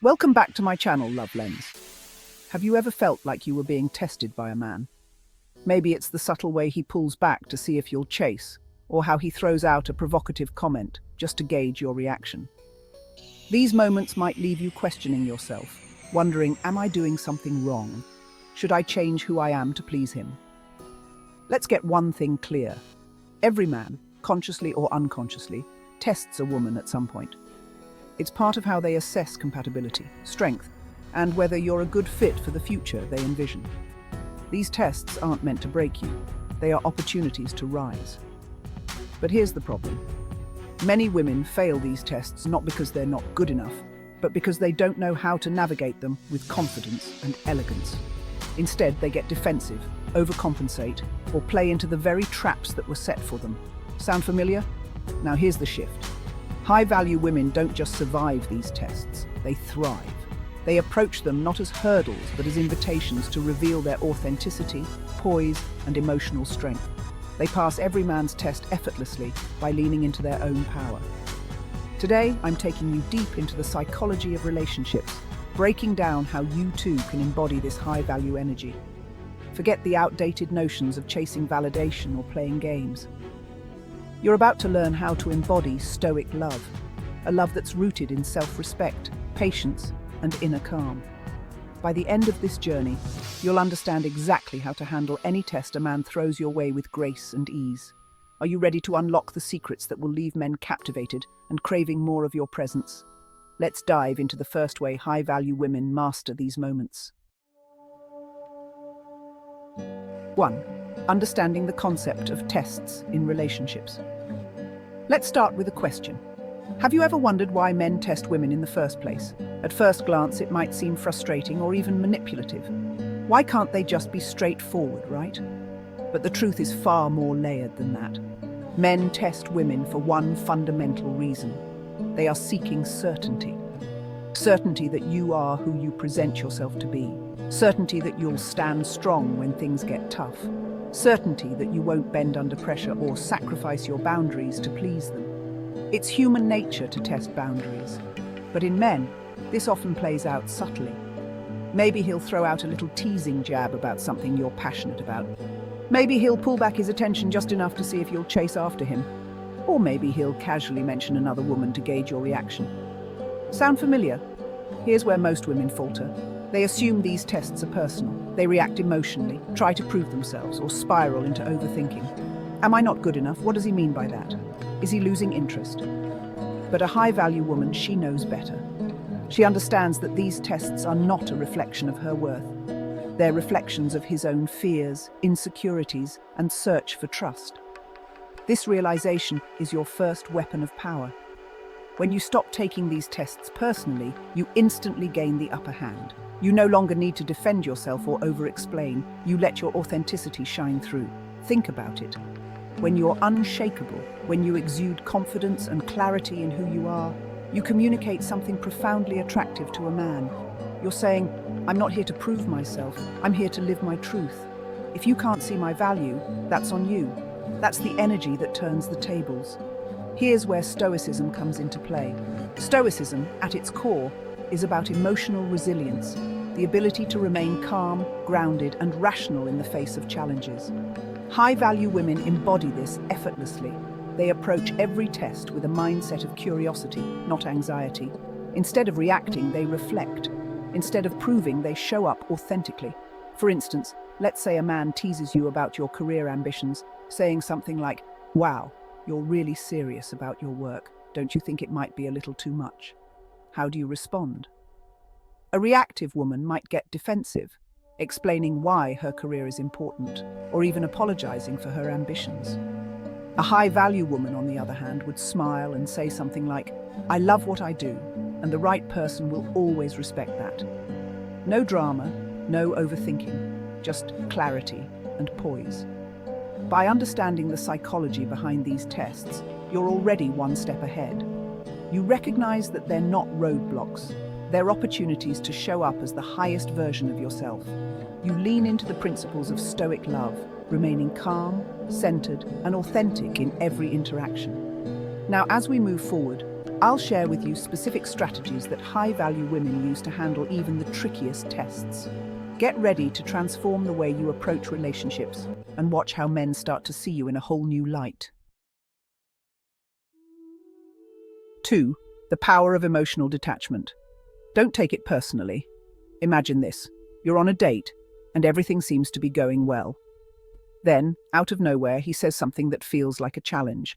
Welcome back to my channel, Love Lens. Have you ever felt like you were being tested by a man? Maybe it's the subtle way he pulls back to see if you'll chase, or how he throws out a provocative comment just to gauge your reaction. These moments might leave you questioning yourself, wondering, am I doing something wrong? Should I change who I am to please him? Let's get one thing clear. Every man, consciously or unconsciously, tests a woman at some point. It's part of how they assess compatibility, strength, and whether you're a good fit for the future they envision. These tests aren't meant to break you. They are opportunities to rise. But here's the problem. Many women fail these tests not because they're not good enough, but because they don't know how to navigate them with confidence and elegance. Instead, they get defensive, overcompensate, or play into the very traps that were set for them. Sound familiar? Now here's the shift. High-value women don't just survive these tests, they thrive. They approach them not as hurdles, but as invitations to reveal their authenticity, poise, and emotional strength. They pass every man's test effortlessly by leaning into their own power. Today, I'm taking you deep into the psychology of relationships, breaking down how you too can embody this high-value energy. Forget the outdated notions of chasing validation or playing games. You're about to learn how to embody stoic love, a love that's rooted in self-respect, patience, and inner calm. By the end of this journey, you'll understand exactly how to handle any test a man throws your way with grace and ease. Are you ready to unlock the secrets that will leave men captivated and craving more of your presence? Let's dive into the first way high-value women master these moments. 1. Understanding the concept of tests in relationships. Let's start with a question. Have you ever wondered why men test women in the first place? At first glance, it might seem frustrating or even manipulative. Why can't they just be straightforward, right? But the truth is far more layered than that. Men test women for one fundamental reason. They are seeking certainty. Certainty that you are who you present yourself to be. Certainty that you'll stand strong when things get tough. Certainty that you won't bend under pressure or sacrifice your boundaries to please them. It's human nature to test boundaries. But in men, this often plays out subtly. Maybe he'll throw out a little teasing jab about something you're passionate about. Maybe he'll pull back his attention just enough to see if you'll chase after him. Or maybe he'll casually mention another woman to gauge your reaction. Sound familiar? Here's where most women falter. They assume these tests are personal. They react emotionally, try to prove themselves, or spiral into overthinking. Am I not good enough? What does he mean by that? Is he losing interest? But a high-value woman, she knows better. She understands that these tests are not a reflection of her worth. They're reflections of his own fears, insecurities, and search for trust. This realization is your first weapon of power. When you stop taking these tests personally, you instantly gain the upper hand. You no longer need to defend yourself or over-explain. You let your authenticity shine through. Think about it. When you're unshakable, when you exude confidence and clarity in who you are, you communicate something profoundly attractive to a man. You're saying, I'm not here to prove myself, I'm here to live my truth. If you can't see my value, that's on you. That's the energy that turns the tables. Here's where Stoicism comes into play. Stoicism, at its core, is about emotional resilience, the ability to remain calm, grounded, and rational in the face of challenges. High-value women embody this effortlessly. They approach every test with a mindset of curiosity, not anxiety. Instead of reacting, they reflect. Instead of proving, they show up authentically. For instance, let's say a man teases you about your career ambitions, saying something like, "Wow, you're really serious about your work. Don't you think it might be a little too much?" How do you respond? A reactive woman might get defensive, explaining why her career is important, or even apologizing for her ambitions. A high-value woman, on the other hand, would smile and say something like, "I love what I do, and the right person will always respect that." No drama, no overthinking, just clarity and poise. By understanding the psychology behind these tests, you're already one step ahead. You recognize that they're not roadblocks. They're opportunities to show up as the highest version of yourself. You lean into the principles of stoic love, remaining calm, centered, and authentic in every interaction. Now, as we move forward, I'll share with you specific strategies that high-value women use to handle even the trickiest tests. Get ready to transform the way you approach relationships and watch how men start to see you in a whole new light. 2. The power of emotional detachment. Don't take it personally. Imagine this. You're on a date, and everything seems to be going well. Then, out of nowhere, he says something that feels like a challenge.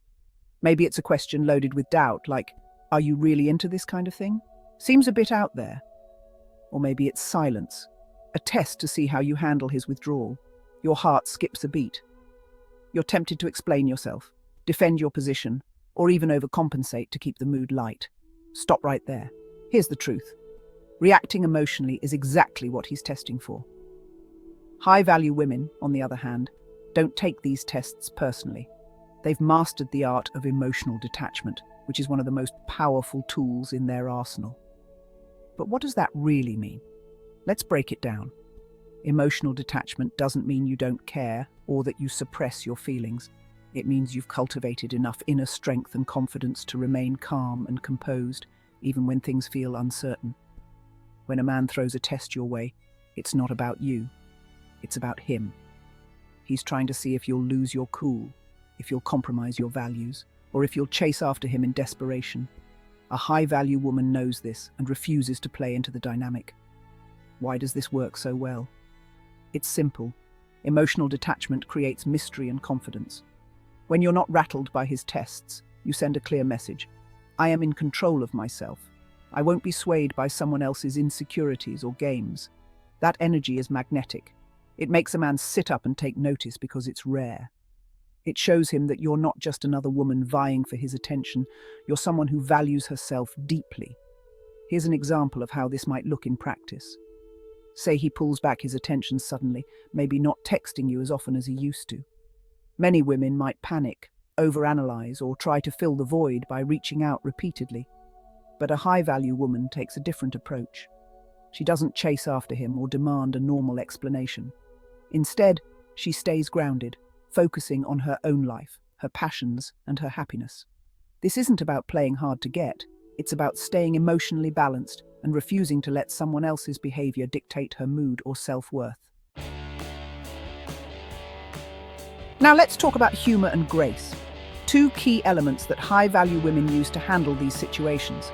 Maybe it's a question loaded with doubt, like, "Are you really into this kind of thing?" Seems a bit out there. Or maybe it's silence, a test to see how you handle his withdrawal. Your heart skips a beat. You're tempted to explain yourself, defend your position, or even overcompensate to keep the mood light. Stop right there. Here's the truth. Reacting emotionally is exactly what he's testing for. High-value women, on the other hand, don't take these tests personally. They've mastered the art of emotional detachment, which is one of the most powerful tools in their arsenal. But what does that really mean? Let's break it down. Emotional detachment doesn't mean you don't care or that you suppress your feelings. It means you've cultivated enough inner strength and confidence to remain calm and composed, even when things feel uncertain. When a man throws a test your way, it's not about you. It's about him. He's trying to see if you'll lose your cool, if you'll compromise your values, or if you'll chase after him in desperation. A high-value woman knows this and refuses to play into the dynamic. Why does this work so well? It's simple. Emotional detachment creates mystery and confidence. When you're not rattled by his tests, you send a clear message. I am in control of myself. I won't be swayed by someone else's insecurities or games. That energy is magnetic. It makes a man sit up and take notice because it's rare. It shows him that you're not just another woman vying for his attention. You're someone who values herself deeply. Here's an example of how this might look in practice. Say he pulls back his attention suddenly, maybe not texting you as often as he used to. Many women might panic, overanalyze, or try to fill the void by reaching out repeatedly. But a high-value woman takes a different approach. She doesn't chase after him or demand a normal explanation. Instead, she stays grounded, focusing on her own life, her passions, and her happiness. This isn't about playing hard to get. It's about staying emotionally balanced and refusing to let someone else's behavior dictate her mood or self-worth. Now let's talk about humor and grace. Two key elements that high-value women use to handle these situations.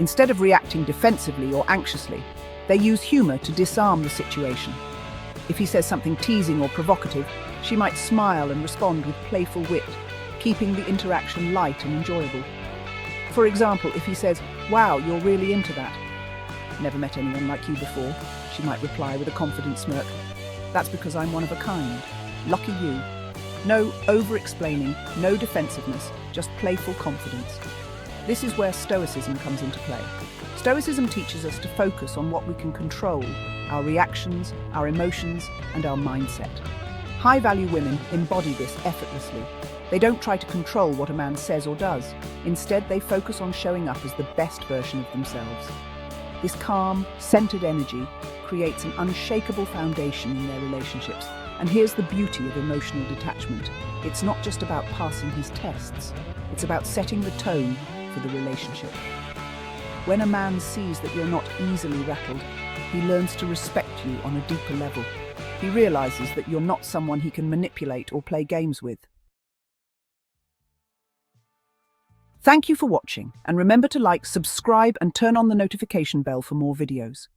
Instead of reacting defensively or anxiously, they use humor to disarm the situation. If he says something teasing or provocative, she might smile and respond with playful wit, keeping the interaction light and enjoyable. For example, if he says, "Wow, you're really into that." "Never met anyone like you before," she might reply with a confident smirk. "That's because I'm one of a kind. Lucky you." No over-explaining, no defensiveness, just playful confidence. This is where Stoicism comes into play. Stoicism teaches us to focus on what we can control, our reactions, our emotions, and our mindset. High-value women embody this effortlessly. They don't try to control what a man says or does. Instead, they focus on showing up as the best version of themselves. This calm, centered energy creates an unshakable foundation in their relationships. And here's the beauty of emotional detachment. It's not just about passing his tests. It's about setting the tone for the relationship. When a man sees that you're not easily rattled, he learns to respect you on a deeper level. He realizes that you're not someone he can manipulate or play games with. Thank you for watching, and remember to like, subscribe, and turn on the notification bell for more videos.